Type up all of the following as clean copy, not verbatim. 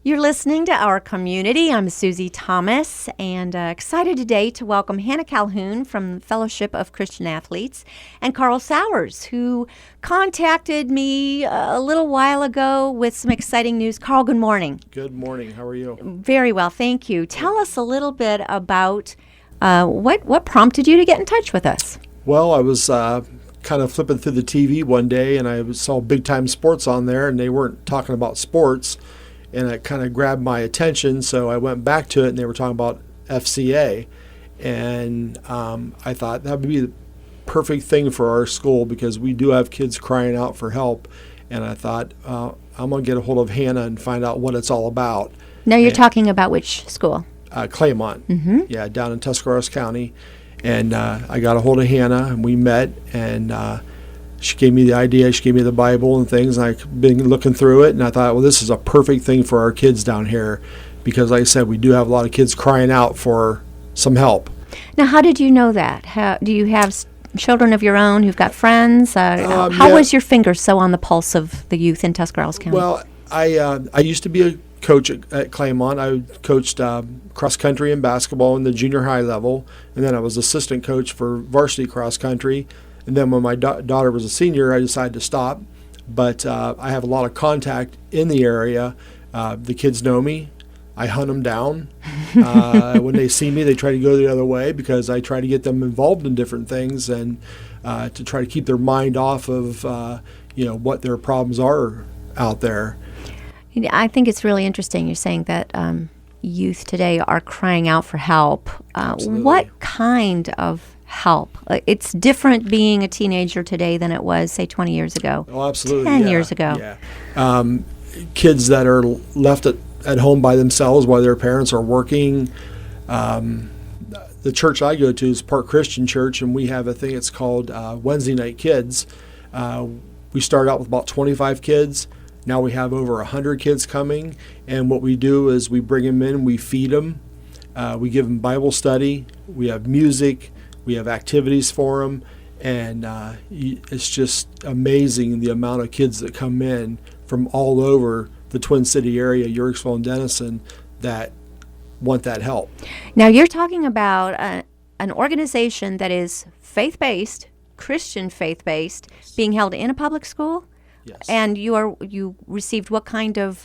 You're listening to Our Community. I'm Suzie Thomas, and excited today to welcome Hannah Calhoun from Fellowship of Christian Athletes and Carl Sowers, who contacted me a little while ago with some exciting news. Carl, good morning. Good morning. How are you? Very well, thank you. Tell us a little bit about what prompted you to get in touch with us. Well, I was kind of flipping through the TV one day, and I saw Big Time Sports on there, and they weren't talking about sports. And it kind of grabbed my attention, so I went back to it, and they were talking about FCA. And I thought that would be the perfect thing for our school because we do have kids crying out for help. And I thought, I'm going to get a hold of Hannah and find out what it's all about. Now, you're talking about which school? Claymont, Mm-hmm. Yeah, down in Tuscarawas County. And I got a hold of Hannah, and we met, and she gave me the idea, she gave me the Bible and things, and I've been looking through it, and I thought, well, this is a perfect thing for our kids down here because, like I said, we do have a lot of kids crying out for some help. Now, how did you know that? Do you have children of your own who've got friends? How Yeah. was your finger so on the pulse of the youth in Tuscarawas County? Well, I used to be a coach at Claymont. I coached cross country and basketball in the junior high level, and then I was assistant coach for varsity cross country. And then when my daughter was a senior, I decided to stop. But I have a lot of contact in the area. The kids know me. I hunt them down. When they see me, they try to go the other way because I try to get them involved in different things and to try to keep their mind off of what their problems are out there. I think it's really interesting. You're saying that youth today are crying out for help. What kind of help? It's different being a teenager today than it was, say, 20 years ago. Oh, absolutely. 10 years ago. Yeah. Kids that are left at home by themselves while their parents are working. The church I go to is Park Christian Church, and we have a thing, it's called Wednesday Night Kids. We started out with about 25 kids. Now we have over 100 kids coming, and what we do is we bring them in, we feed them, we give them Bible study, we have music, we have activities for them, and it's just amazing the amount of kids that come in from all over the Twin City area, Yorksville and Denison, that want that help. Now, you're talking about an organization that is faith-based, Christian faith-based, being held in a public school? Yes. And you received what kind of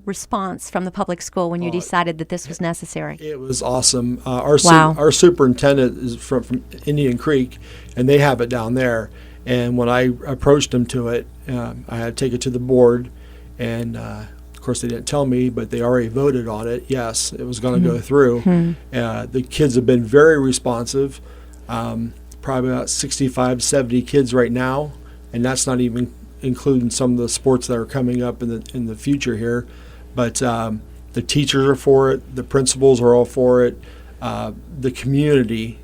response from the public school when you decided that this was necessary? It was awesome. Wow. Our superintendent is from Indian Creek, and they have it down there. And when I approached them to it, I had to take it to the board, and of course they didn't tell me, but they already voted on it. Yes, it was going to go through. The kids have been very responsive. Probably about 65, 70 kids right now, and that's not even including some of the sports that are coming up in the future here. But the teachers are for it, the principals are all for it, the community.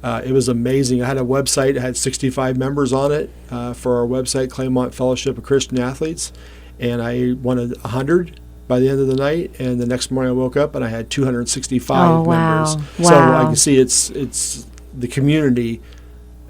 It was amazing. I had a website, it had 65 members on it for our website, Claymont Fellowship of Christian Athletes, and I wanted 100 by the end of the night, and the next morning I woke up and I had 265 members. Wow. So I can see it's the community,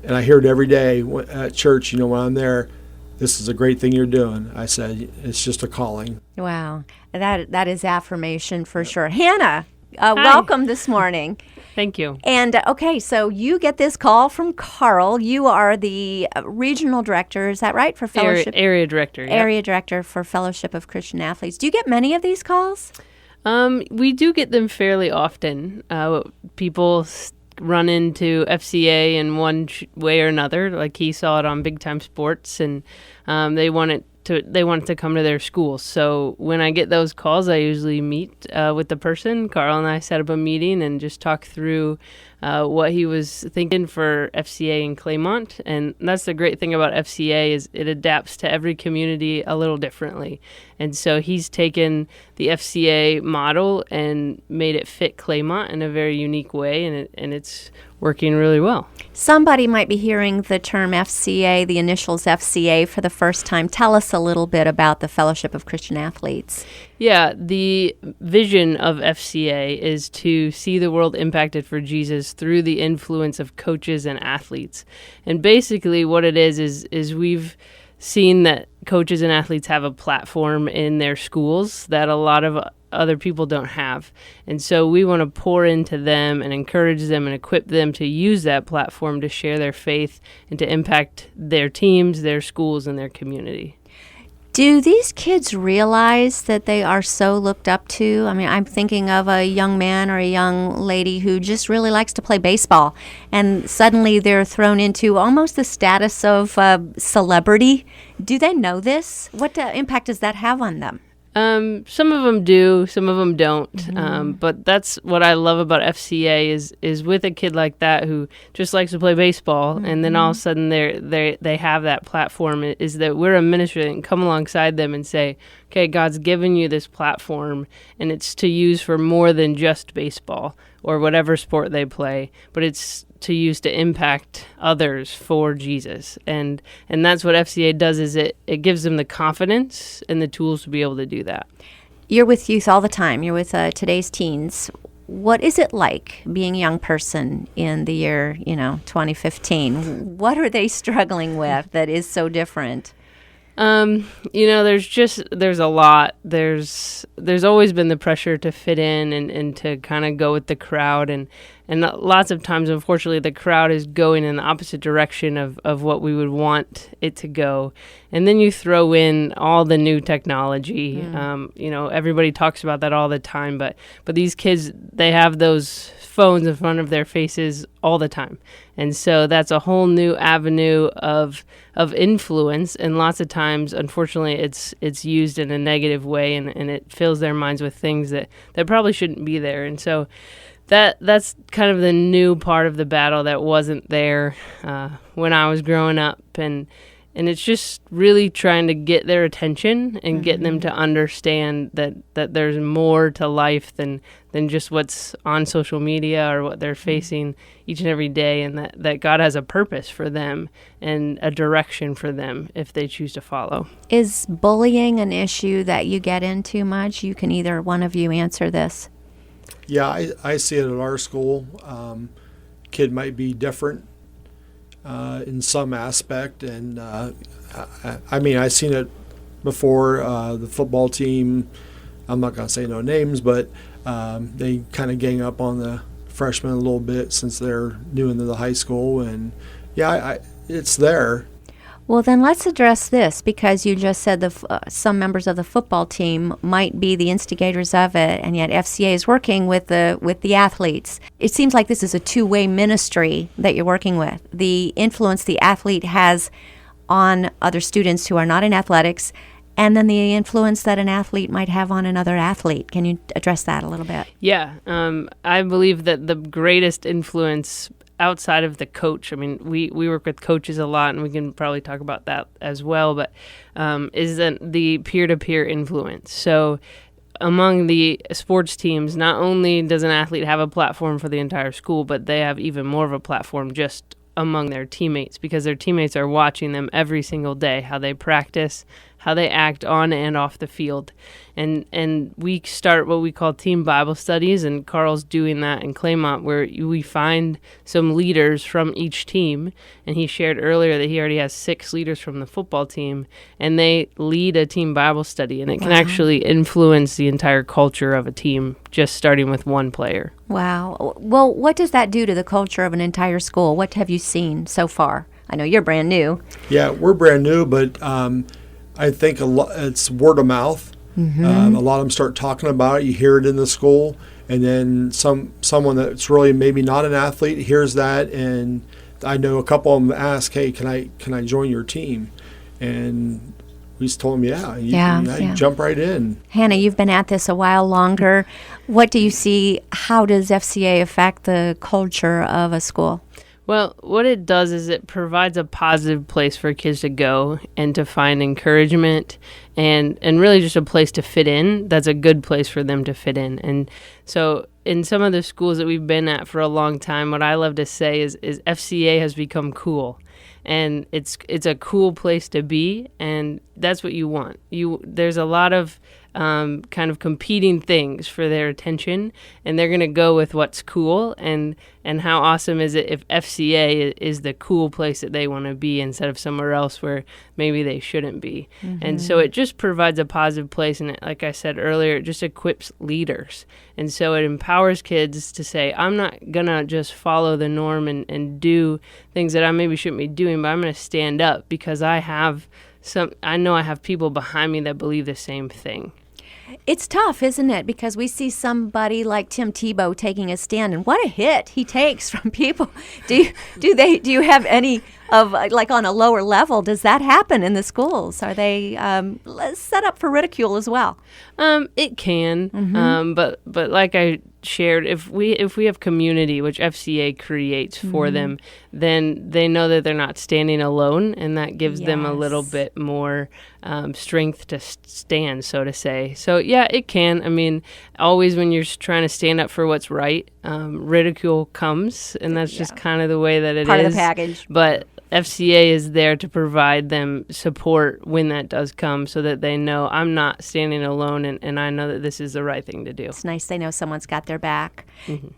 and I hear it every day at church, when I'm there. This is a great thing you're doing. I said, it's just a calling. Wow. That is affirmation for sure. Hannah, welcome this morning. Thank you. And, okay, so you get this call from Carl. You are the regional director, is that right, for Fellowship? Area director. Yep. Area director for Fellowship of Christian Athletes. Do you get many of these calls? We do get them fairly often. People run into FCA in one way or another. Like he saw it on Big Time Sports, and they want to come to their school. So when I get those calls, I usually meet with the person. Carl and I set up a meeting and just talk through what he was thinking for FCA in Claymont. And that's the great thing about FCA is it adapts to every community a little differently. And so he's taken the FCA model and made it fit Claymont in a very unique way, and it's working really well. Somebody might be hearing the term FCA, the initials FCA, for the first time. Tell us a little bit about the Fellowship of Christian Athletes. Yeah, the vision of FCA is to see the world impacted for Jesus through the influence of coaches and athletes. And basically what it is we've seen that coaches and athletes have a platform in their schools that a lot of other people don't have. And so we want to pour into them and encourage them and equip them to use that platform to share their faith and to impact their teams, their schools, and their community. Do these kids realize that they are so looked up to? I mean, I'm thinking of a young man or a young lady who just really likes to play baseball, and suddenly they're thrown into almost the status of celebrity. Do they know this? What impact does that have on them? Some of them do, some of them don't. But that's what I love about FCA is with a kid like that who just likes to play baseball, and then all of a sudden they have that platform. Is that we're a ministry that can come alongside them and say, okay, God's given you this platform, and it's to use for more than just baseball or whatever sport they play, but it's to use to impact others for Jesus. And that's what FCA does, is it gives them the confidence and the tools to be able to do that. You're with youth all the time. You're with today's teens. What is it like being a young person in the year, 2015? What are they struggling with that is so different? There's a lot. There's always been the pressure to fit in and to kind of go with the crowd. And lots of times, unfortunately, the crowd is going in the opposite direction of what we would want it to go. And then you throw in all the new technology. Everybody talks about that all the time. But these kids, they have those phones in front of their faces all the time. And so that's a whole new avenue of influence. And lots of times, unfortunately, it's used in a negative way, and it fills their minds with things that probably shouldn't be there. And so that's kind of the new part of the battle that wasn't there when I was growing up. And it's just really trying to get their attention and get them to understand that there's more to life than just what's on social media or what they're facing each and every day, and that God has a purpose for them and a direction for them if they choose to follow. Is bullying an issue that you get into much? You can either one of you answer this. Yeah, I see it at our school. Kid might be different in some aspect, and I've seen it before. The football team, I'm not going to say no names, but they kind of gang up on the freshmen a little bit since they're new into the high school, and it's there. Well, then let's address this, because you just said some members of the football team might be the instigators of it, and yet FCA is working with the athletes. It seems like this is a two-way ministry that you're working with. The influence the athlete has on other students who are not in athletics, and then the influence that an athlete might have on another athlete. Can you address that a little bit? Yeah. I believe that the greatest influence outside of the coach, I mean, we work with coaches a lot, and we can probably talk about that as well, but is the peer-to-peer influence. So among the sports teams, not only does an athlete have a platform for the entire school, but they have even more of a platform just among their teammates, because their teammates are watching them every single day, how they practice, how they act on and off the field. And we start what we call team Bible studies, and Carl's doing that in Claymont, where we find some leaders from each team. And he shared earlier that he already has 6 leaders from the football team, and they lead a team Bible study, and it can actually influence the entire culture of a team, just starting with one player. Wow. Well, what does that do to the culture of an entire school? What have you seen so far? I know you're brand new. Yeah, we're brand new, but I think it's word of mouth. A lot of them start talking about it. You hear it in the school, and then someone that's really maybe not an athlete hears that, and I know a couple of them ask, "Hey, can I join your team?" And we just told them, "Yeah, jump right in." Hannah, you've been at this a while longer. What do you see? How does FCA affect the culture of a school? Well, what it does is it provides a positive place for kids to go and to find encouragement and really just a place to fit in. That's a good place for them to fit in. And so in some of the schools that we've been at for a long time, what I love to say is FCA has become cool. And it's a cool place to be, and that's what you want. There's a lot of kind of competing things for their attention, and they're going to go with what's cool. And how awesome is it if FCA is the cool place that they want to be instead of somewhere else where maybe they shouldn't be. And so it just provides a positive place, and like I said earlier, it just equips leaders. And so it empowers kids to say, I'm not going to just follow the norm and do things that I maybe shouldn't be doing, but I'm going to stand up because I know I have people behind me that believe the same thing. It's tough, isn't it? Because we see somebody like Tim Tebow taking a stand, and what a hit he takes from people. Do you have any of, like, on a lower level? Does that happen in the schools? Are they set up for ridicule as well? It can, but like I shared, if we have community, which FCA creates for them, then they know that they're not standing alone, and that gives them a little bit more strength to stand, so to say. So yeah, it can. I mean, always when you're trying to stand up for what's right, ridicule comes, and that's just kind of the way that it is. Part of the package. But FCA is there to provide them support when that does come, so that they know I'm not standing alone, and I know that this is the right thing to do. It's nice they know someone's got their back.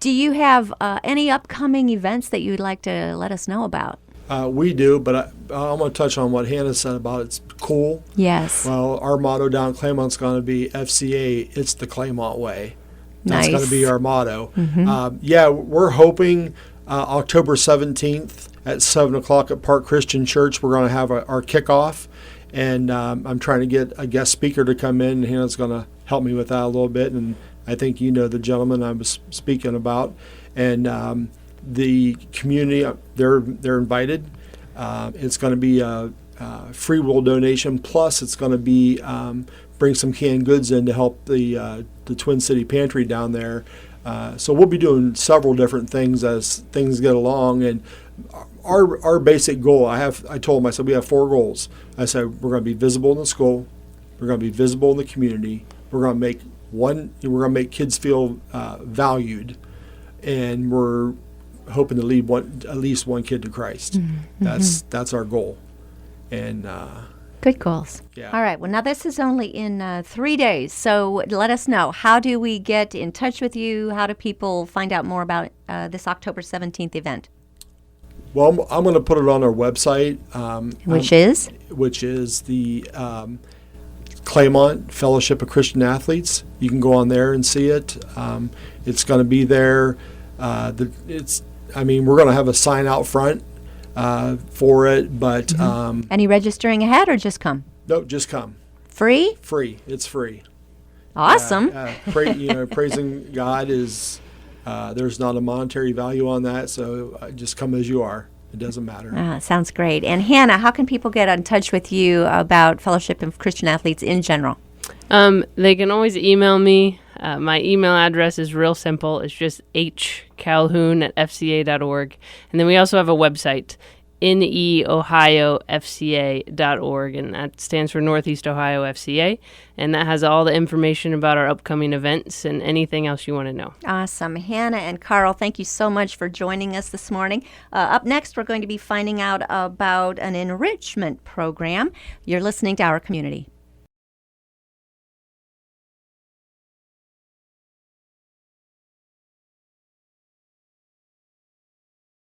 Do you have any upcoming events that you'd like to let us know about? We do, but I'm going to touch on what Hannah said about it's cool. Yes. Well, our motto down at Claymont's going to be FCA, it's the Claymont way. That's going to be our motto. Yeah, we're hoping October 17th at 7 o'clock at Park Christian Church, we're going to have our kickoff. And I'm trying to get a guest speaker to come in. Hannah's going to help me with that a little bit. And I think you know the gentleman I was speaking about. And the community, they're invited. It's going to be a free will donation, plus it's going to be bring some canned goods in to help the Twin City Pantry down there. So we'll be doing several different things as things get along. And our basic goal, I told them, I said we have 4 goals. I said we're going to be visible in the school, we're going to be visible in the community, we're going to make kids feel valued, and we're hoping to lead at least one kid to Christ. That's our goal. And good goals. Yeah. All right. Well, now this is only in 3 days, so let us know. How do we get in touch with you? How do people find out more about this October 17th event? Well, I'm going to put it on our website, Which is the Claymont Fellowship of Christian Athletes. You can go on there and see it. It's going to be there. We're going to have a sign out front for it, but any registering ahead or just come? No, just come. Free? Free. It's free. Awesome. Praising God is there's not a monetary value on that, so just come as you are. It doesn't matter. Sounds great. And Hannah, how can people get in touch with you about Fellowship of Christian Athletes in general? They can always email me. My email address is real simple. It's just hcalhoun@fca.org. And then we also have a website, neohiofca.org, and that stands for Northeast Ohio FCA. And that has all the information about our upcoming events and anything else you want to know. Awesome. Hannah and Carl, thank you so much for joining us this morning. Up next, we're going to be finding out about an enrichment program. You're listening to Our Community.